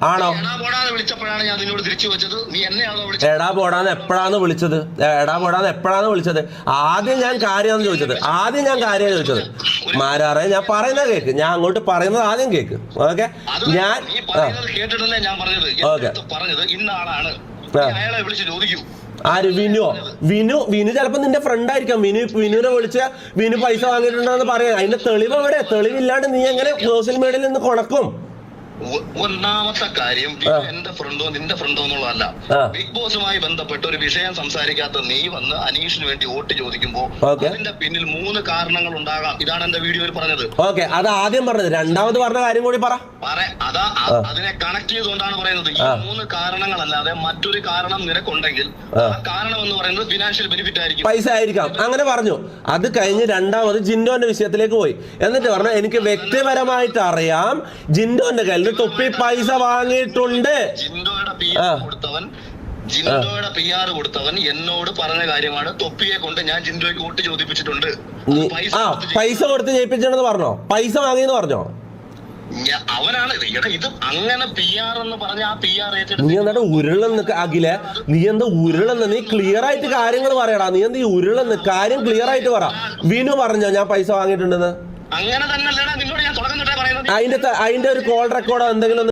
ആണോ? എടാ പോടാന്ന് എപ്പോഴാന്ന് വിളിച്ചത്? എടാ പോടാന്ന് എപ്പോഴാന്ന് വിളിച്ചത്? ആദ്യം ഞാൻ കാര്യമാണെന്ന് ചോദിച്ചത്. മാരാറെ ഞാൻ പറയുന്നത് കേക്ക്. ഞാൻ അങ്ങോട്ട് പറയുന്നത് ആദ്യം കേക്ക്. ഓക്കെ, ഞാൻ ആര്? വിനു ചിലപ്പോ നിന്റെ ഫ്രണ്ട് ആയിരിക്കാം. വിനുവിനെ വിളിച്ച വിനു പൈസ വാങ്ങിയിട്ടുണ്ടെന്ന് പറയാം. അതിന്റെ തെളിവ് എവിടെ? തെളിവില്ലാണ്ട് നീ എങ്ങനെ സോഷ്യൽ മീഡിയയിൽ നിന്ന് കൊണക്കും? ഒന്നാമത്തെ കാര്യം, എന്റെ ഫ്രണ്ടോ നിന്റെ ഫ്രണ്ടോ എന്നുള്ളതല്ല. ബിഗ് ബോസുമായി ബന്ധപ്പെട്ട് ഒരു വിഷയം സംസാരിക്കാത്ത നീ വന്ന് അനീഷിന് വേണ്ടി വോട്ട് ചോദിക്കുമ്പോ അതിന്റെ പിന്നിൽ 3 കാരണങ്ങൾ ഉണ്ടാകാം. ഇതാണ് എന്റെ വീഡിയോയിൽ പറഞ്ഞത്. ഓക്കെ, അത് ആദ്യം പറഞ്ഞത്. രണ്ടാമത് പറഞ്ഞ കാര്യം കൂടി പറ. അതാ അതിനെ കണക്ട് ചെയ്തുകൊണ്ടാണ് പറയുന്നത്. ഈ 3 കാരണങ്ങളല്ലാതെ മറ്റൊരു കാരണം നിനക്കുണ്ടെങ്കിൽ ആ കാരണം എന്ന് പറയുന്നത് ഫിനാൻഷ്യൽ ബെനിഫിറ്റ് ആയിരിക്കും, പൈസ ആയിരിക്കാം. അങ്ങനെ പറഞ്ഞു. അത് കഴിഞ്ഞ് രണ്ടാമത് ജിൻഡോന്റെ വിഷയത്തിലേക്ക് പോയി. എന്നിട്ട് പറഞ്ഞു എനിക്ക് വ്യക്തിപരമായിട്ട് അറിയാം ജിൻഡോന്റെ കയ്യിൽ തൊപ്പി പൈസ വാങ്ങിയിട്ടുണ്ട്. ജിൻഡോയുടെ PR കൊടുത്തവൻ എന്നോട് പറഞ്ഞ കാര്യമാണ്. തൊപ്പിയെ കൊണ്ട് ഞാൻ ജിൻഡോയ്ക്ക് വോട്ട് ചോദിപ്പിച്ചിട്ടുണ്ട്. പൈസ കൊടുത്ത് ജയിപ്പിച്ചെന്ന് പറഞ്ഞോ? പൈസ വാങ്ങിയെന്ന് പറഞ്ഞോ? അവനാണ് ഇത് അങ്ങനെ PR എന്ന് പറഞ്ഞ ആ PR നീ എന്നിട്ട് ഉരുളെന്ന് അഖിലെ, നീ എന്താ ഉരുളെന്ന്? നീ ക്ലിയർ ആയിട്ട് കാര്യങ്ങൾ പറയടാ. നീ എന്താ ഈ ഉരുളെന്ന്? കാര്യം ക്ലിയർ ആയിട്ട് പറ. വിനു പറഞ്ഞോ ഞാൻ പൈസ വാങ്ങിയിട്ടുണ്ടെന്ന്? അങ്ങനെ തന്നെ അതിന്റെ ഒരു കോൾ റെക്കോർഡോ എന്തെങ്കിലും